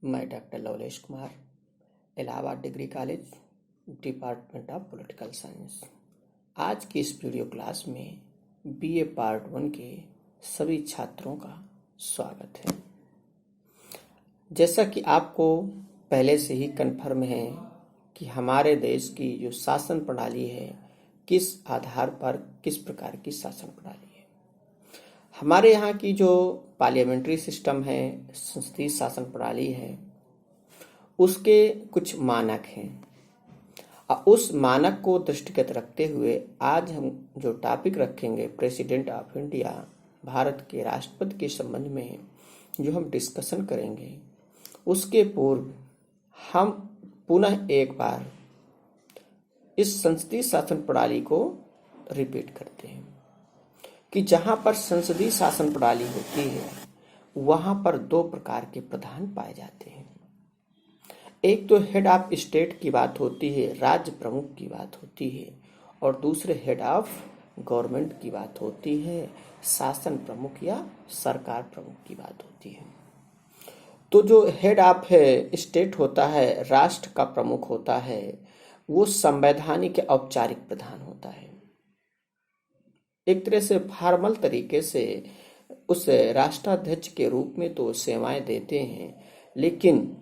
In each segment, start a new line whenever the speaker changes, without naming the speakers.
मैं doctor Lovelesh Kumar, Allahabad degree college, department of political science. आज की इस वीडियो क्लास में बीए पार्ट 1 के सभी छात्रों का स्वागत है। जैसा कि आपको पहले से ही कन्फर्म है कि हमारे देश की जो शासन प्रणाली है, किस आधार पर किस प्रकार की शासन प्रणाली है। हमारे यहाँ की जो पार्लियामेंट्री सिस्टम है, संसदीय शासन प्रणाली है, उसके कुछ मानक हैं और उस मानक को दृष्टिगत रखते हुए आज हम जो टॉपिक रखेंगे प्रेसिडेंट ऑफ इंडिया, भारत के राष्ट्रपति के संबंध में जो हम डिस्कशन करेंगे, उसके पूर्व हम पुनः एक बार इस संसदीय शासन प्रणाली को रिपीट करते हैं कि जहां पर संसदीय शासन प्रणाली होती है वहां पर दो प्रकार के प्रधान पाए जाते हैं। एक तो हेड ऑफ स्टेट की बात होती है, राज्य प्रमुख की बात होती है, और दूसरे हेड ऑफ गवर्नमेंट की बात होती है, शासन प्रमुख या सरकार प्रमुख की बात होती है। तो जो हेड ऑफ स्टेट होता है, राष्ट्र का प्रमुख होता है, वो संवैधानिक औपचारिक प्रधान होता है। एक तरह से फॉर्मल तरीके से उस राष्ट्राध्यक्ष के रूप में तो सेवाएं देते हैं, लेकिन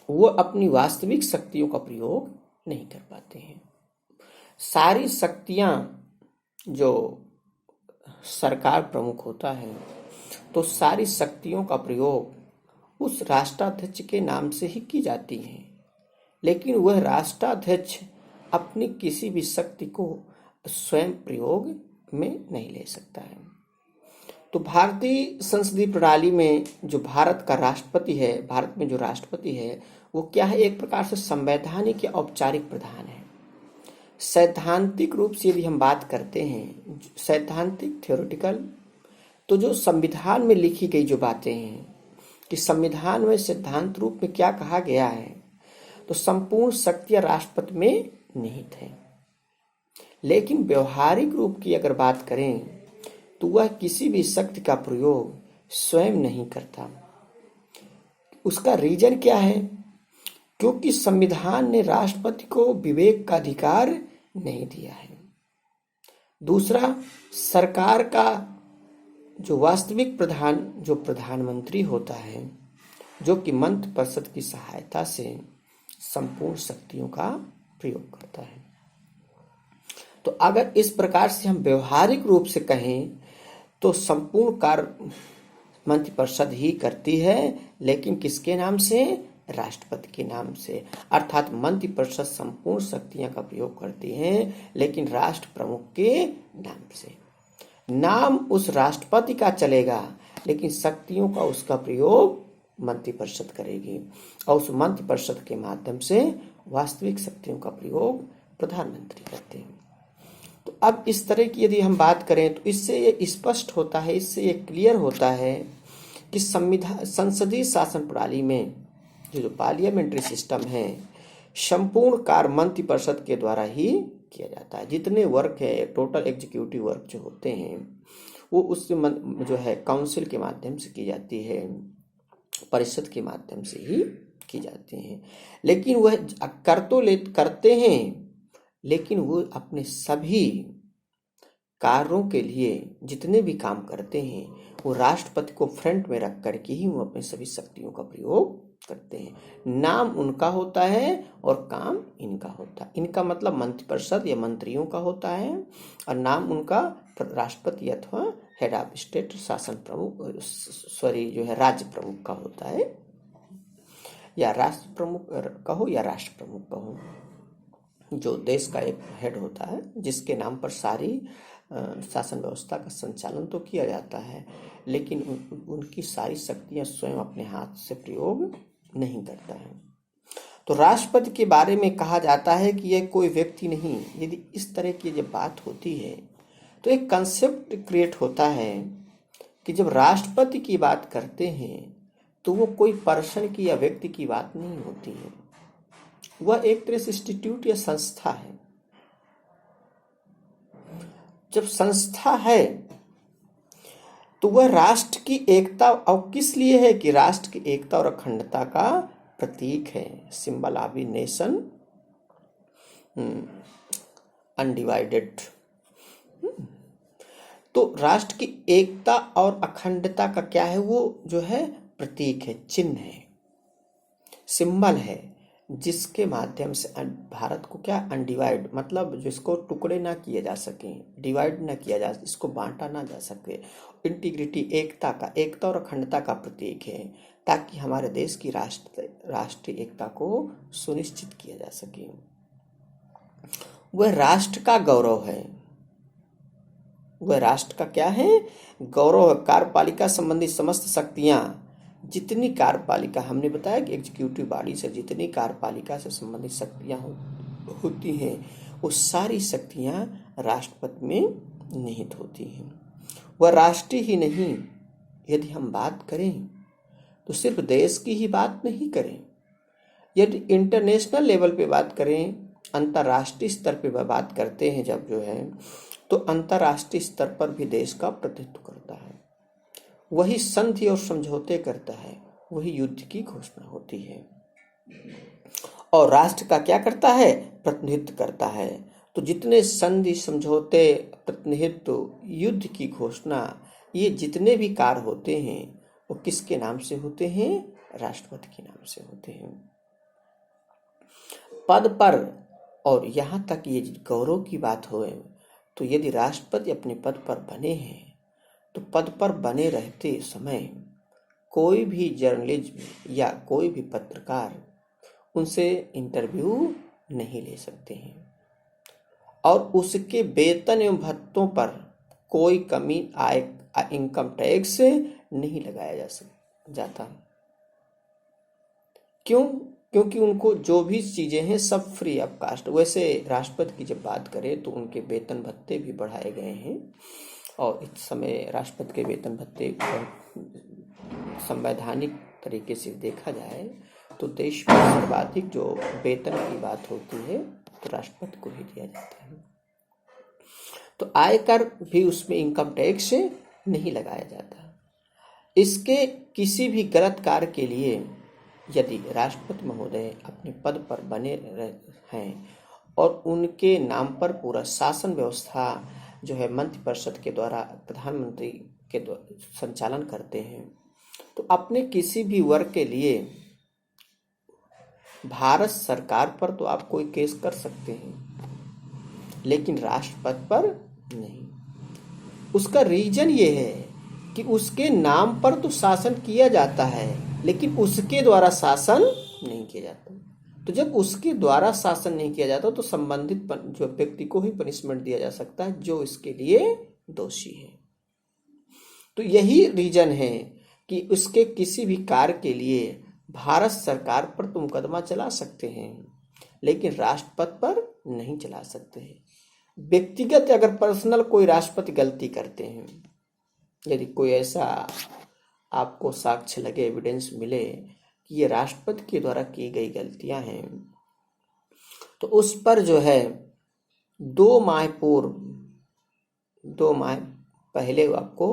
वो अपनी वास्तविक शक्तियों का प्रयोग नहीं कर पाते हैं। सारी शक्तियां जो सरकार प्रमुख होता है, तो सारी शक्तियों का प्रयोग उस राष्ट्राध्यक्ष के नाम से ही की जाती है, लेकिन वह राष्ट्राध्यक्ष अपनी किसी भी शक्ति को स्वयं प्रयोग में नहीं ले सकता है। तो भारतीय संसदीय प्रणाली में जो भारत का राष्ट्रपति है, भारत में जो राष्ट्रपति है, वो क्या है, एक प्रकार से संवैधानिक या औपचारिक प्रधान है। सैद्धांतिक रूप से यदि हम बात करते हैं, सैद्धांतिक थ्योरेटिकल, तो जो संविधान में लिखी गई जो बातें हैं कि संविधान में सिद्धांत रूप में क्या कहा गया है, तो संपूर्ण शक्तियां राष्ट्रपति में निहित है। लेकिन व्यवहारिक रूप की अगर बात करें तो वह किसी भी शक्ति का प्रयोग स्वयं नहीं करता। उसका रीजन क्या है? क्योंकि संविधान ने राष्ट्रपति को विवेक का अधिकार नहीं दिया है। दूसरा, सरकार का जो वास्तविक प्रधान, जो प्रधानमंत्री होता है, जो कि मंत्रिपरिषद की सहायता से संपूर्ण शक्तियों का प्रयोग करता है। तो अगर इस प्रकार से हम व्यवहारिक रूप से कहें तो संपूर्ण कार्य मंत्रिपरिषद ही करती है, लेकिन किसके नाम से? राष्ट्रपति के नाम से। अर्थात मंत्रिपरिषद संपूर्ण शक्तियां का प्रयोग करती है, लेकिन राष्ट्र प्रमुख के नाम से। नाम उस राष्ट्रपति का चलेगा, लेकिन शक्तियों का उसका प्रयोग मंत्रिपरिषद करेगी, और उस मंत्रिपरिषद के माध्यम से वास्तविक शक्तियों का प्रयोग प्रधानमंत्री करते हैं। तो अब इस तरह की यदि हम बात करें तो इससे ये स्पष्ट होता है, इससे ये क्लियर होता है कि संसदीय शासन प्रणाली में जो पार्लियामेंट्री सिस्टम है, संपूर्ण कार्य मंत्रिपरिषद के द्वारा ही किया जाता है। जितने वर्क है, टोटल एग्जीक्यूटिव वर्क जो होते हैं, वो उस जो है काउंसिल के माध्यम से की जाती है, परिषद के माध्यम से ही की जाती है। लेकिन वह करते हैं, लेकिन वो अपने सभी कार्यों के लिए जितने भी काम करते हैं, वो राष्ट्रपति को फ्रंट में रख करके ही वो अपनी सभी शक्तियों का प्रयोग करते हैं। नाम उनका होता है और काम इनका होता है। इनका मतलब मंत्रिपरिषद या मंत्रियों का होता है, और नाम उनका राष्ट्रपति अथवा हेड ऑफ स्टेट, शासन प्रमुख, जो है राज्य प्रमुख का होता है, या राष्ट्र प्रमुख कहो या राष्ट्र प्रमुख कहो, जो देश का एक हेड होता है, जिसके नाम पर सारी शासन व्यवस्था का संचालन तो किया जाता है, लेकिन उनकी सारी शक्तियां स्वयं अपने हाथ से प्रयोग नहीं करता है। तो राष्ट्रपति के बारे में कहा जाता है कि यह कोई व्यक्ति नहीं। यदि इस तरह की जब बात होती है तो एक कंसेप्ट क्रिएट होता है कि जब राष्ट्रपति की बात करते हैं तो वो कोई पर्सन की या व्यक्ति की बात नहीं होती है, वह एक तरह से इंस्टीट्यूट या संस्था है। जब संस्था है तो वह राष्ट्र की एकता, और किस लिए है कि राष्ट्र की एकता और अखंडता का प्रतीक है, symbol of a nation undivided. तो राष्ट्र की एकता और अखंडता का क्या है, वो जो है प्रतीक है, चिन्ह है, सिंबल है, जिसके माध्यम से भारत को क्या अनडिवाइड, मतलब जिसको टुकड़े ना किए जा सके, डिवाइड ना किया जा, इसको बांटा ना जा सके, इंटीग्रिटी, एकता और अखंडता का प्रतीक है, ताकि हमारे देश की राष्ट्रीय एकता को सुनिश्चित किया जा सके। वह राष्ट्र का गौरव है, वह राष्ट्र का क्या है, गौरव। कार्यपालिका संबंधी समस्त शक्तियां, जितनी कार्यपालिका, हमने बताया कि एग्जीक्यूटिव बॉडी से जितनी कार्यपालिका से संबंधित शक्तियां होती हैं, वो सारी शक्तियां राष्ट्रपति में निहित होती हैं। वह राष्ट्रीय ही नहीं, यदि हम बात करें तो सिर्फ देश की ही बात नहीं करें, यदि इंटरनेशनल लेवल पे बात करें, अंतर्राष्ट्रीय स्तर पे बात करते हैं जब जो है, तो अंतर्राष्ट्रीय स्तर पर भी देश का प्रतिनिधित्व करता है, वही संधि और समझौते करता है, वही युद्ध की घोषणा होती है, और राष्ट्र का क्या करता है, प्रतिनिधित्व करता है। तो जितने संधि, समझौते, प्रतिनिधित्व, युद्ध की घोषणा, ये जितने भी कार्य होते हैं वो किसके नाम से होते हैं, राष्ट्रपति के नाम से होते हैं। पद पर, और यहाँ तक ये गौरव की बात हो, तो यदि राष्ट्रपति अपने पद पर बने हैं, तो पद पर बने रहते समय कोई भी जर्नलिज्म या कोई भी पत्रकार उनसे इंटरव्यू नहीं ले सकते हैं, और उसके वेतन एवं भत्तों पर कोई कमी, इनकम टैक्स नहीं लगाया जाता। क्यों? क्योंकि उनको जो भी चीजें हैं सब फ्री ऑफ कास्ट। वैसे राष्ट्रपति की जब बात करें तो उनके वेतन भत्ते भी बढ़ाए गए हैं, और इस समय राष्ट्रपति के वेतन भत्ते संवैधानिक तरीके से देखा जाए तो देश में सर्वाधिक जो वेतन की बात होती है तो राष्ट्रपति को ही दिया जाता है। तो आयकर भी, उसमें इनकम टैक्स नहीं लगाया जाता। इसके किसी भी गलत कार्य के लिए यदि राष्ट्रपति महोदय अपने पद पर बने हैं और उनके नाम पर पूरा शासन व्यवस्था जो है मंत्रिपरिषद के द्वारा, प्रधानमंत्री के द्वारा संचालन करते हैं, तो अपने किसी भी वर्ग के लिए भारत सरकार पर तो आप कोई केस कर सकते हैं, लेकिन राष्ट्रपति पर नहीं। उसका रीजन ये है कि उसके नाम पर तो शासन किया जाता है, लेकिन उसके द्वारा शासन नहीं किया जाता। तो जब उसके द्वारा शासन नहीं किया जाता तो संबंधित जो व्यक्ति को ही पनिशमेंट दिया जा सकता है जो इसके लिए दोषी है। तो यही रीजन है कि उसके किसी भी कार्य के लिए भारत सरकार पर तो मुकदमा चला सकते हैं, लेकिन राष्ट्रपति पर नहीं चला सकते हैं। व्यक्तिगत अगर पर्सनल कोई राष्ट्रपति गलती करते हैं, यदि कोई ऐसा आपको साक्ष्य लगे, एविडेंस मिले कि ये राष्ट्रपति के द्वारा की गई गलतियां हैं, तो उस पर जो है 2 माह पहले आपको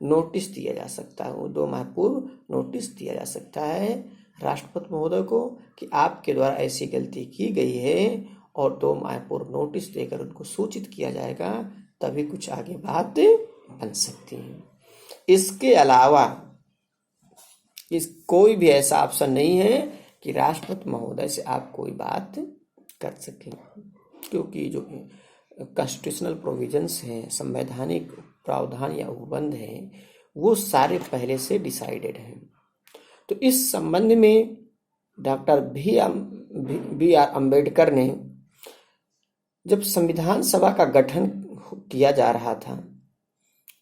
नोटिस दिया जा सकता है। वो 2 माह पूर्व नोटिस दिया जा सकता है राष्ट्रपति महोदय को कि आपके द्वारा ऐसी गलती की गई है, और 2 माह पूर्व नोटिस देकर उनको सूचित किया जाएगा, तभी कुछ आगे बात बन सकती है। इसके अलावा कोई भी ऐसा ऑप्शन नहीं है कि राष्ट्रपति महोदय से आप कोई बात कर सकें, क्योंकि जो कॉन्स्टिट्यूशनल प्रोविजंस हैं, संवैधानिक प्रावधान या उपबंध हैं, वो सारे पहले से डिसाइडेड हैं। तो इस संबंध में डॉक्टर बी आर अम्बेडकर ने जब संविधान सभा का गठन किया जा रहा था,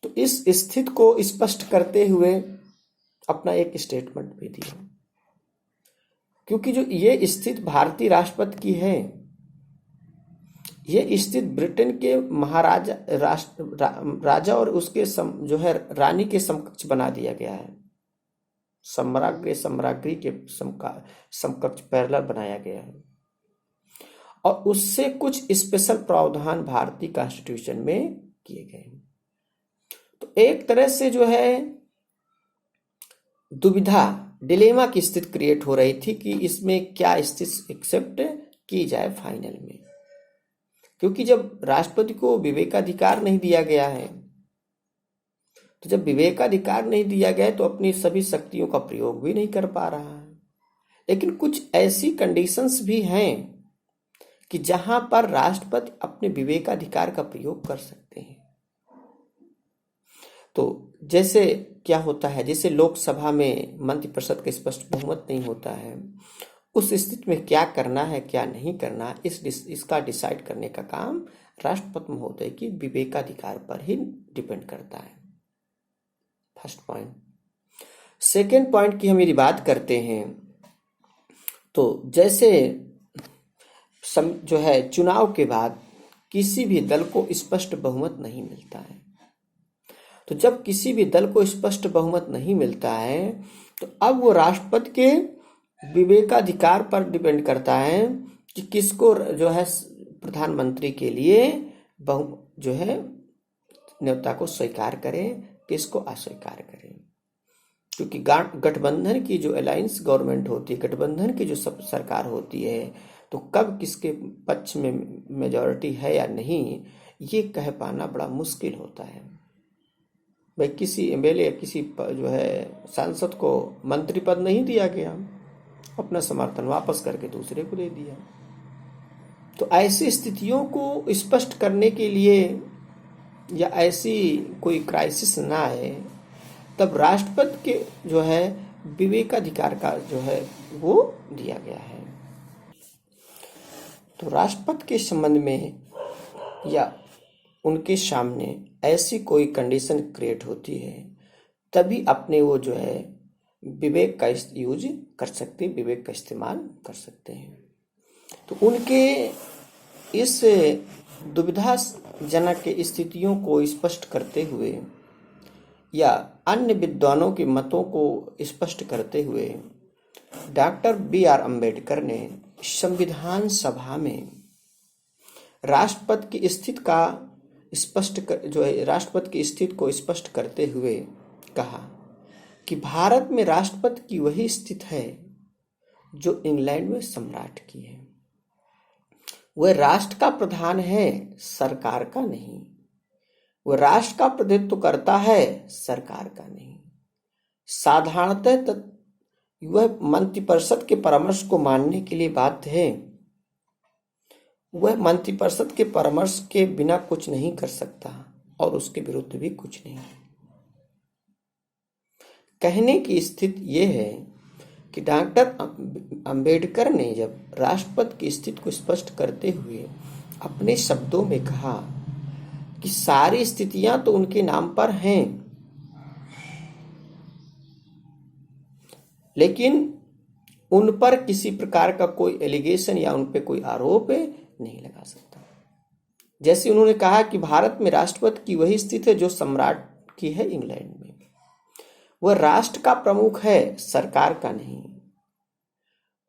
तो इस स्थिति को स्पष्ट करते हुए अपना एक स्टेटमेंट भी दिया, क्योंकि जो ये स्थिति भारतीय राष्ट्रपति की है, ये स्थिति ब्रिटेन के महाराजा राजा और उसके जो है रानी के समकक्ष बना दिया गया है। सम्राज्ञी के समकक्ष पैरेलल बनाया गया है, और उससे कुछ स्पेशल प्रावधान भारतीय कॉन्स्टिट्यूशन में किए गए हैं। तो एक तरह से जो है दुविधा, डिलेमा की स्थिति क्रिएट हो रही थी कि इसमें क्या स्थिति एक्सेप्ट की जाए फाइनल में, क्योंकि जब राष्ट्रपति को विवेकाधिकार नहीं दिया गया है, तो जब विवेकाधिकार नहीं दिया गया तो अपनी सभी शक्तियों का प्रयोग भी नहीं कर पा रहा है। लेकिन कुछ ऐसी कंडीशंस भी हैं कि जहां पर राष्ट्रपति अपने विवेकाधिकार का प्रयोग कर सकते हैं। तो जैसे क्या होता है, जैसे लोकसभा में मंत्रिपरिषद का स्पष्ट बहुमत नहीं होता है, उस स्थिति में क्या करना है क्या नहीं करना, इसका डिसाइड करने का काम राष्ट्रपति महोदय की विवेकाधिकार पर ही डिपेंड करता है। First point. सेकेंड पॉइंट की हम यदि बात करते हैं तो जैसे जो है चुनाव के बाद किसी भी दल को स्पष्ट बहुमत नहीं मिलता है, तो जब किसी भी दल को स्पष्ट बहुमत नहीं मिलता है तो अब वो राष्ट्रपति के विवेकाधिकार पर डिपेंड करता है कि किसको जो है प्रधानमंत्री के लिए जो है न्योता को स्वीकार करें, किसको अस्वीकार करें। क्योंकि गठबंधन की जो अलायंस गवर्नमेंट होती है, गठबंधन की जो सरकार होती है, तो कब किसके पक्ष में मेजॉरिटी है या नहीं, ये कह पाना बड़ा मुश्किल होता है। भाई किसी एमएलए या किसी जो है सांसद को मंत्री पद नहीं दिया गया, अपना समर्थन वापस करके दूसरे को दे दिया। तो ऐसी स्थितियों को स्पष्ट करने के लिए या ऐसी कोई क्राइसिस ना आए, तब राष्ट्रपति के जो है विवेकाधिकार का जो है वो दिया गया है। तो राष्ट्रपति के संबंध में या उनके सामने ऐसी कोई कंडीशन क्रिएट होती है, तभी अपने वो जो है विवेक का यूज कर सकते, विवेक का इस्तेमाल कर सकते हैं। तो उनके इस दुविधाजनक स्थितियों को स्पष्ट करते हुए या अन्य विद्वानों के मतों को स्पष्ट करते हुए डॉक्टर B.R. अम्बेडकर ने संविधान सभा में राष्ट्रपति की स्थिति का राष्ट्रपति की स्थिति को स्पष्ट करते हुए कहा कि भारत में राष्ट्रपति की वही स्थिति है जो इंग्लैंड में सम्राट की है। वह राष्ट्र का प्रधान है, सरकार का नहीं। वह राष्ट्र का प्रतिनिधित्व करता है, सरकार का नहीं। साधारणतः वह मंत्रिपरिषद के परामर्श को मानने के लिए बाध्य है। वह मंत्रिपरिषद के परामर्श के बिना कुछ नहीं कर सकता और उसके विरुद्ध भी कुछ नहीं। कहने की स्थिति यह है कि डॉक्टर अंबेडकर ने जब राष्ट्रपति की स्थिति को स्पष्ट करते हुए अपने शब्दों में कहा कि सारी स्थितियां तो उनके नाम पर हैं, लेकिन उन पर किसी प्रकार का कोई एलिगेशन या उन पर कोई आरोप नहीं लगा सकता। जैसे उन्होंने कहा कि भारत में राष्ट्रपति की वही स्थिति है जो सम्राट की है इंग्लैंड में। वह राष्ट्र का प्रमुख है, सरकार का नहीं।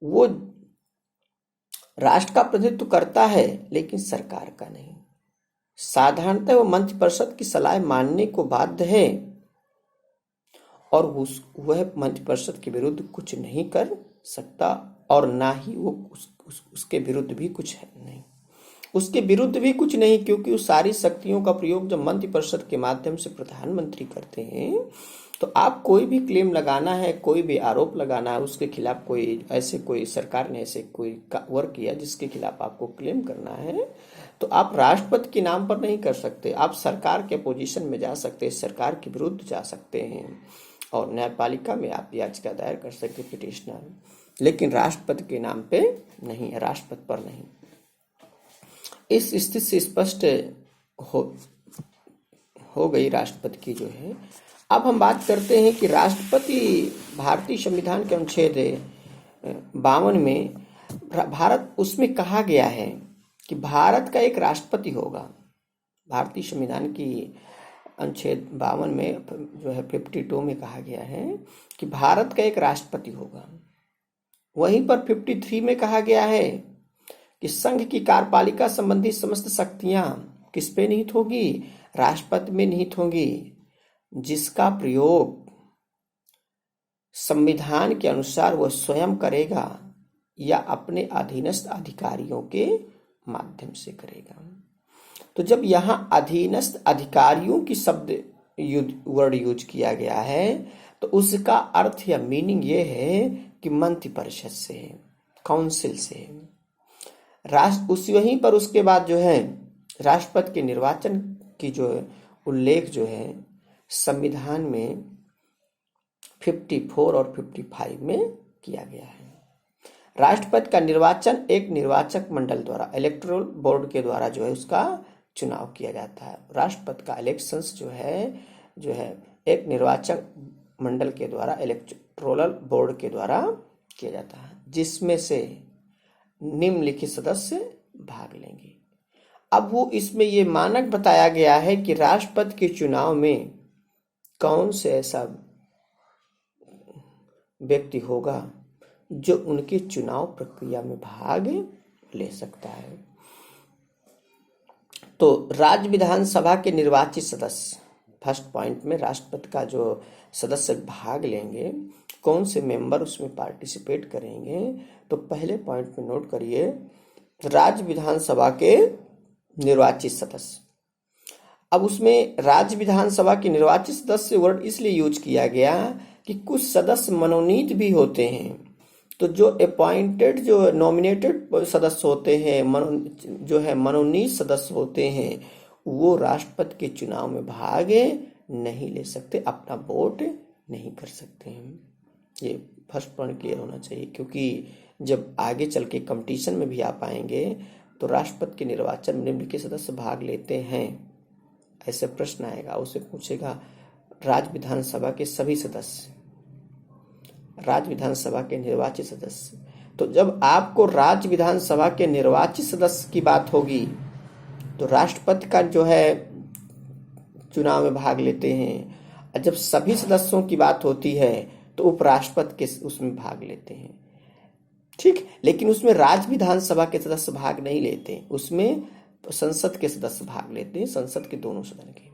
वो राष्ट्र का प्रतिनिधित्व करता है लेकिन सरकार का नहीं। साधारणतः वह मंत्रिपरिषद की सलाह मानने को बाध्य है और वह मंत्रिपरिषद के विरुद्ध कुछ नहीं कर सकता और ना ही वो उसके विरुद्ध भी कुछ है नहीं, उसके विरुद्ध भी कुछ नहीं, क्योंकि उस सारी शक्तियों का प्रयोग जब मंत्रिपरिषद के माध्यम से प्रधानमंत्री करते हैं तो आप कोई भी क्लेम लगाना है, कोई भी आरोप लगाना है, उसके खिलाफ कोई सरकार ने ऐसे कोई वर्क किया जिसके खिलाफ आपको क्लेम करना है, तो आप राष्ट्रपति के नाम पर नहीं कर सकते। आप सरकार के पोजीशन में जा सकते हैं, सरकार के विरुद्ध जा सकते हैं और न्यायपालिका में आप याचिका दायर कर सकते पिटिशनर, लेकिन राष्ट्रपति के नाम पे नहीं, राष्ट्रपति पर नहीं। इस स्थिति से स्पष्ट हो गई राष्ट्रपति की जो है। अब हम बात करते हैं कि राष्ट्रपति भारतीय संविधान के अनुच्छेद 52 में भारत उसमें कहा गया है कि भारत का एक राष्ट्रपति होगा। भारतीय संविधान की अनुच्छेद 52 में जो है 52 में कहा गया है कि भारत का एक राष्ट्रपति होगा। वहीं पर 53 में कहा गया है कि संघ की कार्यपालिका संबंधी समस्त शक्तियां किस पे निहित होगी, राष्ट्रपति में निहित होंगी। जिसका प्रयोग संविधान के अनुसार वह स्वयं करेगा या अपने अधीनस्थ अधिकारियों के माध्यम से करेगा। तो जब यहां अधीनस्थ अधिकारियों की वर्ड यूज किया गया है तो उसका अर्थ या मीनिंग ये है कि मंत्रिपरिषद से, काउंसिल से, राष्ट्र वहीं पर उसके बाद जो है राष्ट्रपति के निर्वाचन की जो उल्लेख जो है संविधान में 54 और 55 में किया गया है। राष्ट्रपति का निर्वाचन एक निर्वाचक मंडल द्वारा, इलेक्टोरल बोर्ड के द्वारा जो है उसका चुनाव किया जाता है। राष्ट्रपति का इलेक्शंस जो है एक निर्वाचक मंडल के द्वारा, इलेक्टोरल बोर्ड के द्वारा किया जाता है, जिसमें से निम्नलिखित सदस्य भाग लेंगे। अब वो इसमें ये मानक बताया गया है कि राष्ट्रपति के चुनाव में कौन से ऐसा व्यक्ति होगा जो उनके चुनाव प्रक्रिया में भाग ले सकता है। तो राज्य विधानसभा के निर्वाचित सदस्य, फर्स्ट पॉइंट में राष्ट्रपति का जो सदस्य भाग लेंगे, कौन से मेंबर उसमें पार्टिसिपेट करेंगे, तो पहले पॉइंट में नोट करिए राज्य विधानसभा के निर्वाचित सदस्य। अब उसमें राज्य विधानसभा के निर्वाचित सदस्य वर्ड इसलिए यूज किया गया कि कुछ सदस्य मनोनीत भी होते हैं। तो जो अपॉइंटेड, जो नॉमिनेटेड सदस्य होते हैं, मनोनीत सदस्य होते हैं, वो राष्ट्रपति के चुनाव में भाग नहीं ले सकते, अपना वोट नहीं कर सकते हैं। ये फर्स्ट पॉइंट क्लियर होना चाहिए, क्योंकि जब आगे चल के कंपटीशन में भी आ पाएंगे तो राष्ट्रपति के निर्वाचन में निम्नलिखित सदस्य भाग लेते हैं, ऐसे प्रश्न आएगा, उसे पूछेगा राज्य विधानसभा के सभी सदस्य, राज्य विधानसभा के निर्वाचित सदस्य। तो जब आपको राज्य विधानसभा के निर्वाचित सदस्य की बात होगी तो राष्ट्रपति का जो है चुनाव में भाग लेते हैं, और जब सभी सदस्यों की बात होती है तो उपराष्ट्रपति के उसमें भाग लेते हैं, ठीक। लेकिन उसमें राज्य विधानसभा के सदस्य भाग नहीं लेते, उसमें संसद के सदस्य भाग लेते हैं, संसद के दोनों सदन के।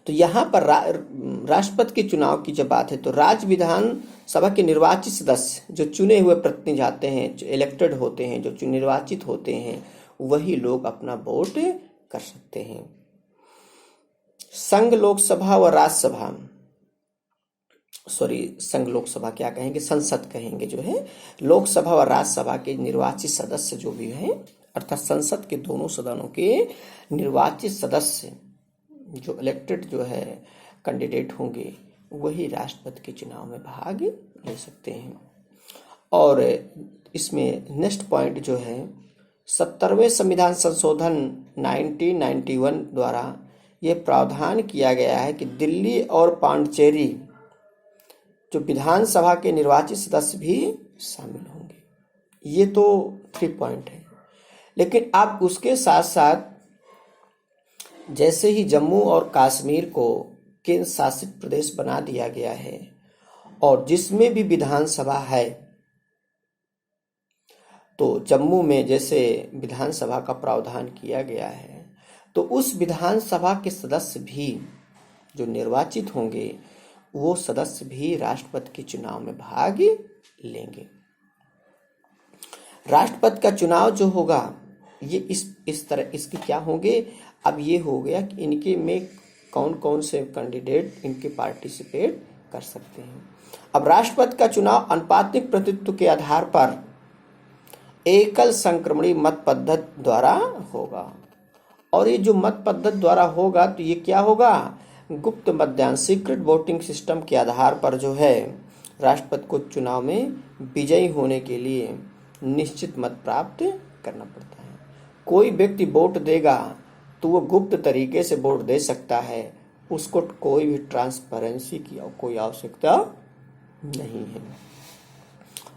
तो यहाँ पर राष्ट्रपति के चुनाव की जब बात है तो राज्य विधानसभा के निर्वाचित सदस्य, जो चुने हुए प्रतिनिधि आते हैं, जो इलेक्टेड होते हैं, जो निर्वाचित होते हैं, वही लोग अपना वोट कर सकते हैं। संघ लोकसभा व राज्यसभा, संघ लोकसभा क्या कहेंगे, संसद कहेंगे, जो है लोकसभा व राज्यसभा के निर्वाचित सदस्य जो भी हैं, अर्थात संसद के दोनों सदनों के निर्वाचित सदस्य जो इलेक्टेड जो है कैंडिडेट होंगे, वही राष्ट्रपति के चुनाव में भाग ले सकते हैं। और इसमें नेक्स्ट पॉइंट जो है 70वें संविधान संशोधन 1991 द्वारा ये प्रावधान किया गया है कि दिल्ली और पांडिचेरी जो विधानसभा के निर्वाचित सदस्य भी शामिल होंगे। ये तो 3 पॉइंट है। लेकिन अब उसके साथ साथ जैसे ही जम्मू और कश्मीर को केंद्र शासित प्रदेश बना दिया गया है और जिसमें भी विधानसभा है, तो जम्मू में जैसे विधानसभा का प्रावधान किया गया है, तो उस विधानसभा के सदस्य भी जो निर्वाचित होंगे, वो सदस्य भी राष्ट्रपति के चुनाव में भाग लेंगे। राष्ट्रपति का चुनाव जो होगा ये इस तरह इसके क्या होंगे, अब ये हो गया कि इनके में कौन कौन से कैंडिडेट इनके पार्टिसिपेट कर सकते हैं। अब राष्ट्रपति का चुनाव अनुपातिक प्रतिनिधित्व के आधार पर एकल संक्रमणी मत पद्धति द्वारा होगा। और ये जो मत पद्धति द्वारा होगा तो ये क्या होगा, गुप्त मतदान, सीक्रेट वोटिंग सिस्टम के आधार पर जो है राष्ट्रपति को चुनाव में विजयी होने के लिए निश्चित मत प्राप्त करना पड़ता है। कोई व्यक्ति वोट देगा तो वो गुप्त तरीके से वोट दे सकता है, उसको कोई भी ट्रांसपेरेंसी की कोई आवश्यकता नहीं है।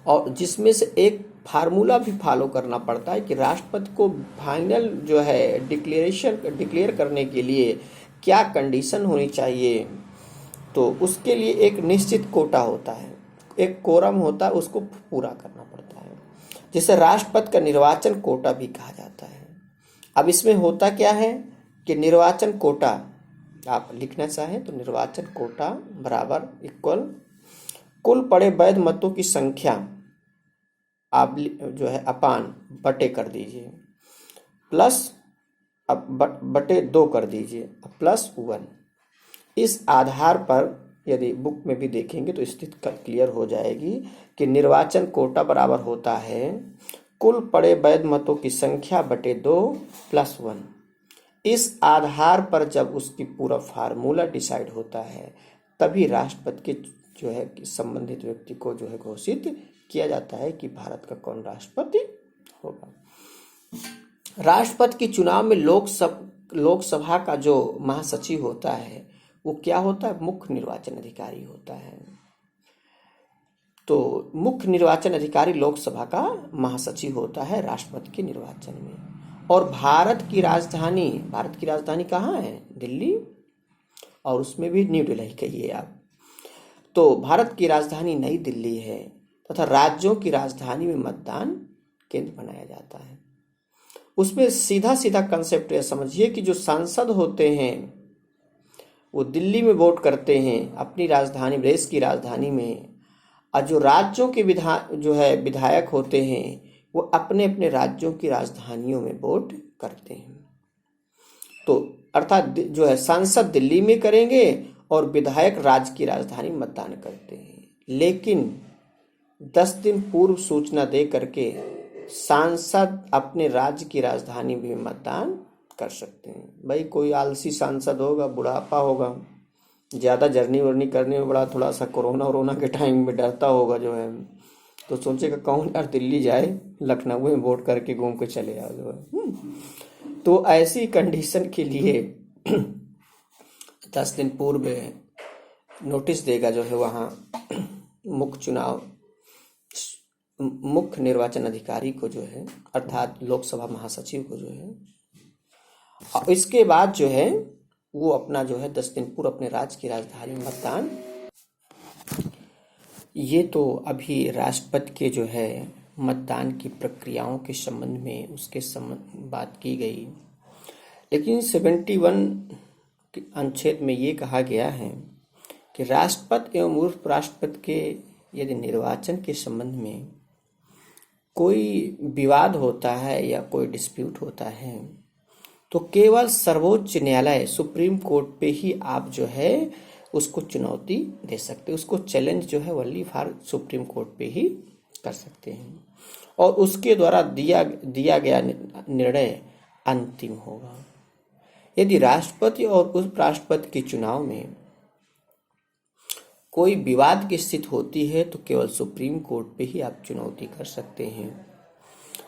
और जिसमें से एक फार्मूला भी फॉलो करना पड़ता है कि राष्ट्रपति को फाइनल जो है डिक्लेयर करने के लिए क्या कंडीशन होनी चाहिए, तो उसके लिए एक निश्चित कोटा होता है, एक कोरम होता है, उसको पूरा करना पड़ता है, जिसे राष्ट्रपति का निर्वाचन कोटा भी कहा जाता है। अब इसमें होता क्या है कि निर्वाचन कोटा आप लिखना चाहें तो निर्वाचन कोटा बराबर इक्वल कुल पड़े वैध मतों की संख्या आप जो है अपान बटे कर दीजिए, प्लस अब बटे 2 कर दीजिए, प्लस 1। इस आधार पर यदि बुक में भी देखेंगे तो स्थिति क्लियर हो जाएगी कि निर्वाचन कोटा बराबर होता है कुल पड़े वैध मतों की संख्या बटे 2 प्लस 1। इस आधार पर जब उसकी पूरा फार्मूला डिसाइड होता है तभी राष्ट्रपति के जो है कि संबंधित व्यक्ति को जो है घोषित किया जाता है कि भारत का कौन राष्ट्रपति होगा। राष्ट्रपति के चुनाव में लोकसभा का जो महासचिव होता है वो क्या होता है? मुख्य निर्वाचन अधिकारी होता है। तो मुख्य निर्वाचन अधिकारी लोकसभा का महासचिव होता है राष्ट्रपति के निर्वाचन में। और भारत की राजधानी कहाँ है? दिल्ली, और उसमें भी न्यू दिल्ली कहिए आप। तो भारत की राजधानी नई दिल्ली है तथा राज्यों की राजधानी में मतदान केंद्र बनाया जाता है। उसमें सीधा कंसेप्ट यह समझिए कि जो सांसद होते हैं वो दिल्ली में वोट करते हैं अपनी राजधानी, देश की राजधानी में, और जो राज्यों के विधायक होते हैं वो अपने अपने राज्यों की राजधानियों में वोट करते हैं। तो अर्थात जो है सांसद दिल्ली में करेंगे और विधायक राज्य की राजधानी मतदान करते हैं। लेकिन 10 दिन पूर्व सूचना दे करके सांसद अपने राज्य की राजधानी में मतदान कर सकते हैं। भाई कोई आलसी सांसद होगा, बुढ़ापा होगा, ज़्यादा जर्नी वर्नी करने में बड़ा थोड़ा सा कोरोना के टाइम में डरता होगा जो है, तो सोचेगा कौन यार दिल्ली जाए, लखनऊ में वोट करके घूम के चले आओ जो है। तो ऐसी कंडीशन के लिए 10 दिन पूर्व नोटिस देगा जो है वहाँ मुख्य निर्वाचन अधिकारी को जो है, अर्थात लोकसभा महासचिव को जो है। और इसके बाद जो है वो अपना जो है 10 दिन पूर्व अपने राज्य की राजधानी में मतदान। ये तो अभी राष्ट्रपति के जो है मतदान की प्रक्रियाओं के संबंध में उसके संबंध बात की गई। लेकिन 71 के अनुच्छेद में ये कहा गया है कि राष्ट्रपति एवं उपराष्ट्रपति के यदि निर्वाचन के संबंध में कोई विवाद होता है या कोई डिस्प्यूट होता है तो केवल सर्वोच्च न्यायालय सुप्रीम कोर्ट पे ही आप जो है उसको चुनौती दे सकते, उसको चैलेंज जो है वल्ली फॉर सुप्रीम कोर्ट पे ही कर सकते हैं और उसके द्वारा दिया गया निर्णय अंतिम होगा। यदि राष्ट्रपति और उपराष्ट्रपति के चुनाव में कोई विवाद की स्थिति होती है तो केवल सुप्रीम कोर्ट पे ही आप चुनौती कर सकते हैं।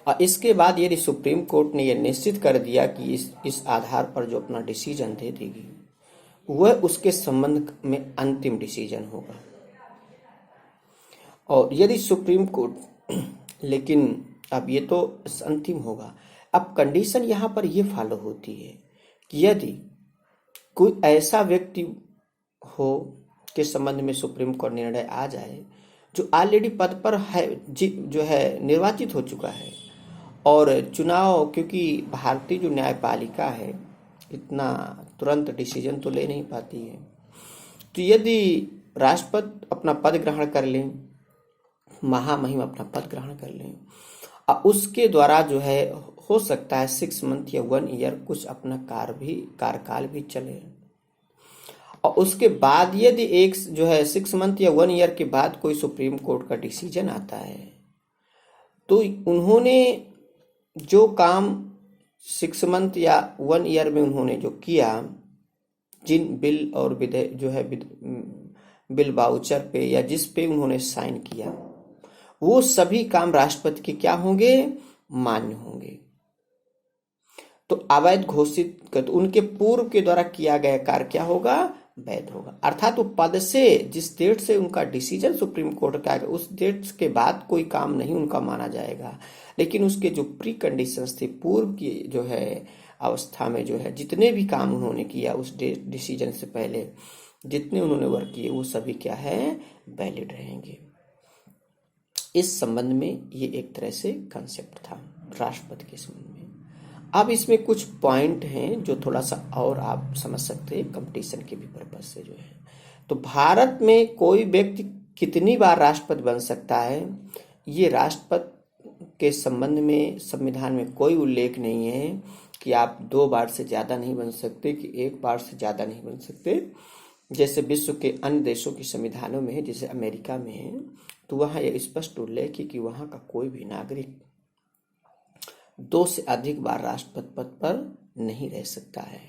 और इसके बाद यदि सुप्रीम कोर्ट ने यह निश्चित कर दिया कि इस आधार पर जो अपना डिसीजन दे देगी वह उसके संबंध में अंतिम डिसीजन होगा। और यदि सुप्रीम कोर्ट, लेकिन अब ये तो अंतिम होगा। अब कंडीशन यहाँ पर यह फॉलो होती है कि यदि कोई ऐसा व्यक्ति हो के संबंध में सुप्रीम कोर्ट निर्णय आ जाए जो ऑलरेडी पद पर है, जो है निर्वाचित हो चुका है, और चुनाव, क्योंकि भारतीय जो न्यायपालिका है इतना तुरंत डिसीजन तो ले नहीं पाती है, तो यदि राष्ट्रपति अपना पद ग्रहण कर लें, महामहिम अपना पद ग्रहण कर लें और उसके द्वारा जो है हो सकता है 6 मंथ या 1 ईयर कुछ अपना कार्यकाल भी चले, और उसके बाद यदि एक जो है 6 मंथ या 1 ईयर के बाद कोई सुप्रीम कोर्ट का डिसीजन आता है तो उन्होंने जो काम 6 मंथ या 1 ईयर में उन्होंने जो किया, जिन बिल और जो है बिल वाउचर पे या जिस पे उन्होंने साइन किया, वो सभी काम राष्ट्रपति के क्या होंगे? मान्य होंगे। तो अवैध घोषित कर उनके पूर्व के द्वारा किया गया कार्य क्या होगा? वैध होगा। अर्थात वो पद से, जिस डेट से उनका डिसीजन सुप्रीम कोर्ट का आएगा उस डेट के बाद कोई काम नहीं उनका माना जाएगा, लेकिन उसके जो प्री कंडीशंस थे, पूर्व की जो है अवस्था में जो है जितने भी काम उन्होंने किया उस डिसीजन से पहले जितने उन्होंने वर्क किए वो सभी क्या है? वैलिड रहेंगे। इस संबंध में ये एक तरह से कंसेप्ट था राष्ट्रपति के संबंध में। अब इसमें कुछ पॉइंट हैं जो थोड़ा सा और आप समझ सकते हैं कंपटीशन के भी पर्पज से जो है। तो भारत में कोई व्यक्ति कितनी बार राष्ट्रपति बन सकता है, ये राष्ट्रपति के संबंध में संविधान में कोई उल्लेख नहीं है कि आप 2 बार से ज्यादा नहीं बन सकते, कि 1 बार से ज्यादा नहीं बन सकते, जैसे विश्व के अन्य देशों की संविधानों में है, जैसे अमेरिका में है। तो वहाँ यह स्पष्ट उल्लेख है कि वहाँ का कोई भी नागरिक 2 से अधिक बार राष्ट्रपति पद पर नहीं रह सकता है।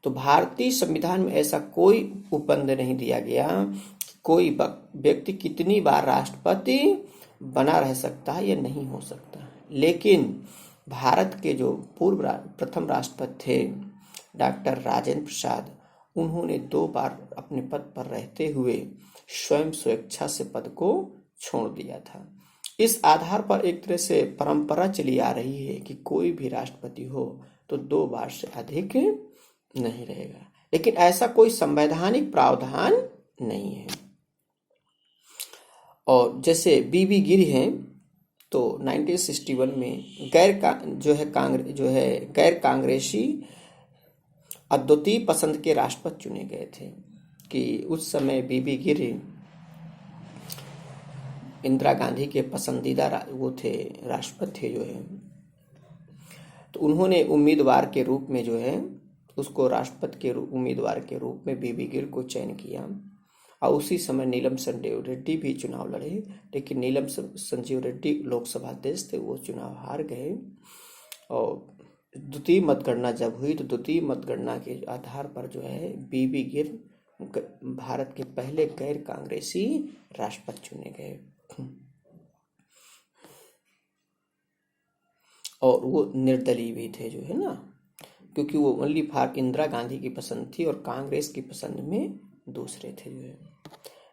तो भारतीय संविधान में ऐसा कोई उपबंध नहीं दिया गया कि कोई व्यक्ति कितनी बार राष्ट्रपति बना रह सकता है या नहीं हो सकता। लेकिन भारत के जो प्रथम राष्ट्रपति थे डॉक्टर राजेंद्र प्रसाद, उन्होंने 2 बार अपने पद पर रहते हुए स्वयं स्वेच्छा से पद को छोड़ दिया था। इस आधार पर एक तरह से परंपरा चली आ रही है कि कोई भी राष्ट्रपति हो तो 2 बार से अधिक नहीं रहेगा, लेकिन ऐसा कोई संवैधानिक प्रावधान नहीं है। और जैसे बीबी गिरी हैं, तो 1961 में गैर कांग्रेसी अद्वितीय पसंद के राष्ट्रपति चुने गए थे। कि उस समय बीबी गिरी इंदिरा गांधी के पसंदीदा वो थे, राष्ट्रपति थे जो है। तो उन्होंने उम्मीदवार के रूप में जो है उसको राष्ट्रपति के उम्मीदवार के रूप में बीबी गिरी को चयन किया। और उसी समय नीलम संजीव रेड्डी भी चुनाव लड़े, लेकिन नीलम संजीव रेड्डी लोकसभा अध्यक्ष थे, वो चुनाव हार गए। और द्वितीय मतगणना जब हुई तो द्वितीय मतगणना के आधार पर जो है बीबी गिरी भारत के पहले गैर कांग्रेसी राष्ट्रपति चुने गए। और वो निर्दलीय भी थे जो है ना, क्योंकि वो ओनली फॉर इंदिरा गांधी की पसंद थी और कांग्रेस की पसंद में दूसरे थे जो है।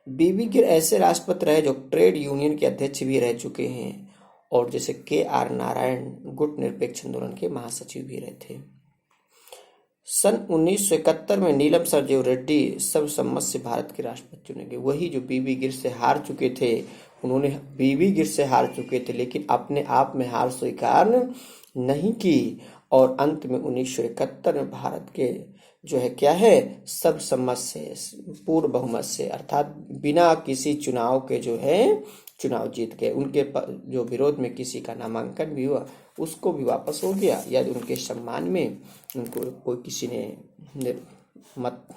बीबी गिरी ऐसे राष्ट्रपति रहे जो ट्रेड यूनियन के अध्यक्ष भी रह चुके हैं, और जैसे के.आर. नारायण गुट निरपेक्ष आंदोलन के महासचिव भी रहे थे। सन 1971 में नीलम संजीव रेड्डी सर्वसम्मत से भारत के राष्ट्रपति चुने गए। वही जो बीबी गिरी से हार चुके थे, उन्होंने बीबी गिरी से हार चुके थे लेकिन अपने आप में हार स्वीकार नहीं की, और अंत में 1971 में भारत के जो है क्या है सर्वसम्मत से पूर्ण बहुमत से, अर्थात बिना किसी चुनाव के जो है चुनाव जीत गए। उनके जो विरोध में किसी का नामांकन भी हुआ उसको भी वापस हो गया, या उनके सम्मान में उनको कोई किसी ने मत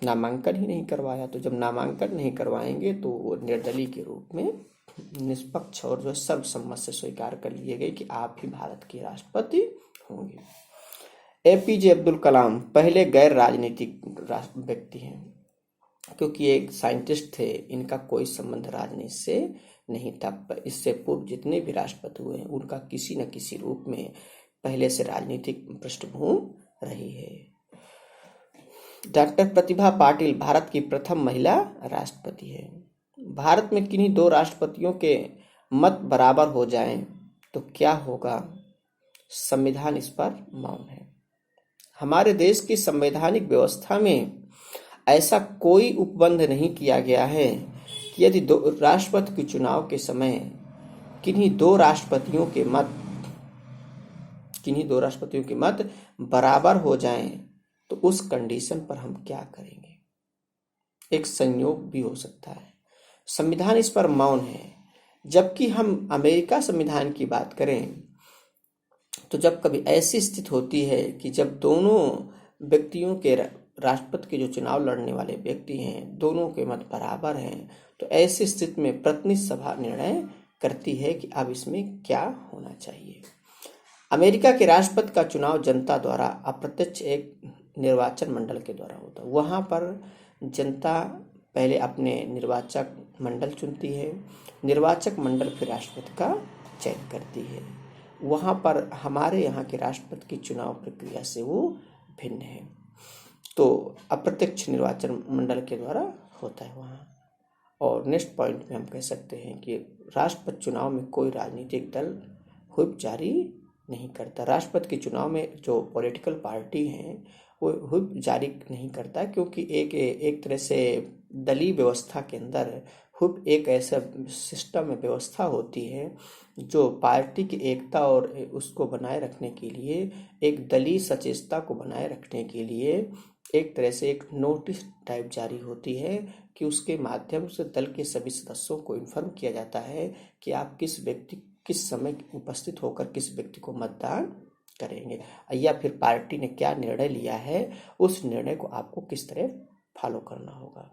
नामांकन ही नहीं करवाया। तो जब नामांकन नहीं करवाएंगे तो वो निर्दलीय के रूप में निष्पक्ष और जो सर्वसम्मत से स्वीकार कर लिए गए कि आप ही भारत के राष्ट्रपति होंगे। एपीजे अब्दुल कलाम पहले गैर राजनीतिक व्यक्ति हैं, क्योंकि एक साइंटिस्ट थे, इनका कोई संबंध राजनीति से नहीं था। इससे पूर्व जितने भी राष्ट्रपति हुए हैं उनका किसी न किसी रूप में पहले से राजनीतिक पृष्ठभूमि रही है। डॉक्टर प्रतिभा पाटिल भारत की प्रथम महिला राष्ट्रपति है। भारत में किन्हीं 2 राष्ट्रपतियों के मत बराबर हो जाएं तो क्या होगा, संविधान इस पर मौन है। हमारे देश की संवैधानिक व्यवस्था में ऐसा कोई उपबंध नहीं किया गया है कि यदि राष्ट्रपति के चुनाव के समय किन्हीं दो राष्ट्रपतियों के मत बराबर हो जाएं तो उस कंडीशन पर हम क्या करेंगे। एक संयोग भी हो सकता है, संविधान इस पर मौन है। जबकि हम अमेरिका संविधान की बात करें तो जब कभी ऐसी स्थिति होती है कि जब दोनों व्यक्तियों के राष्ट्रपति के जो चुनाव लड़ने वाले व्यक्ति हैं दोनों के मत बराबर हैं, तो ऐसी स्थिति में प्रतिनिधि सभा निर्णय करती है कि अब इसमें क्या होना चाहिए। अमेरिका के राष्ट्रपति का चुनाव जनता द्वारा अप्रत्यक्ष एक निर्वाचन मंडल के द्वारा होता है। वहां पर जनता पहले अपने निर्वाचक मंडल चुनती है, निर्वाचक मंडल फिर राष्ट्रपति का चयन करती है। वहां पर हमारे यहाँ के राष्ट्रपति की चुनाव प्रक्रिया से वो भिन्न है, तो अप्रत्यक्ष निर्वाचन मंडल के द्वारा होता है वहाँ। और नेक्स्ट पॉइंट में हम कह सकते हैं कि राष्ट्रपति चुनाव में कोई राजनीतिक दल व्हिप जारी नहीं करता। राष्ट्रपति के चुनाव में जो पॉलिटिकल पार्टी हैं वो व्हिप जारी नहीं करता, क्योंकि एक तरह से दलीय व्यवस्था के अंदर हुप एक ऐसा सिस्टम में व्यवस्था होती है जो पार्टी की एकता और उसको बनाए रखने के लिए, एक दलीय सचेतता को बनाए रखने के लिए एक तरह से एक नोटिस टाइप जारी होती है कि उसके माध्यम से दल के सभी सदस्यों को इन्फॉर्म किया जाता है कि आप किस व्यक्ति किस समय उपस्थित होकर किस व्यक्ति को मतदान करेंगे, या फिर पार्टी ने क्या निर्णय लिया है उस निर्णय को आपको किस तरह फॉलो करना होगा।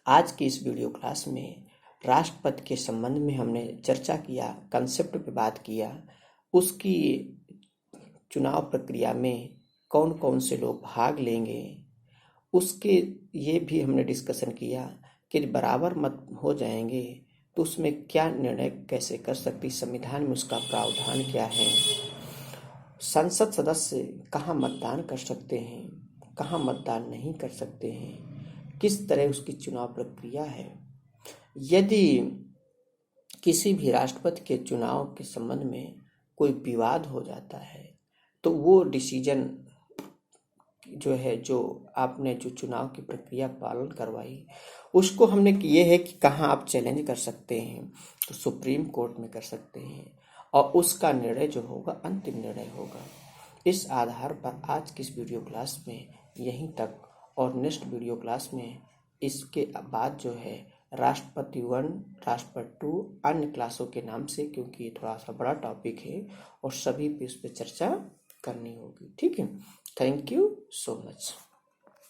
आज की इस वीडियो क्लास में राष्ट्रपति के संबंध में हमने चर्चा किया, कंसेप्ट पे बात किया, उसकी चुनाव प्रक्रिया में कौन कौन से लोग भाग लेंगे, उसके ये भी हमने डिस्कशन किया कि बराबर मत हो जाएंगे तो उसमें क्या निर्णय कैसे कर सकती, संविधान में उसका प्रावधान क्या है, संसद सदस्य कहाँ मतदान कर सकते हैं, कहाँ मतदान नहीं कर सकते हैं, किस तरह उसकी चुनाव प्रक्रिया है। यदि किसी भी राष्ट्रपति के चुनाव के संबंध में कोई विवाद हो जाता है तो वो डिसीजन जो है, जो आपने जो चुनाव की प्रक्रिया पालन करवाई, उसको हमने ये है कि कहाँ आप चैलेंज कर सकते हैं, तो सुप्रीम कोर्ट में कर सकते हैं और उसका निर्णय जो होगा अंतिम निर्णय होगा। इस आधार पर आज की इस वीडियो क्लास में यहीं तक, और नेक्स्ट वीडियो क्लास में इसके बाद जो है राष्ट्रपति 1, राष्ट्रपति 2 अन्य क्लासों के नाम से, क्योंकि ये थोड़ा सा बड़ा टॉपिक है और सभी पे इस पर चर्चा करनी होगी। ठीक है, थैंक यू सो मच।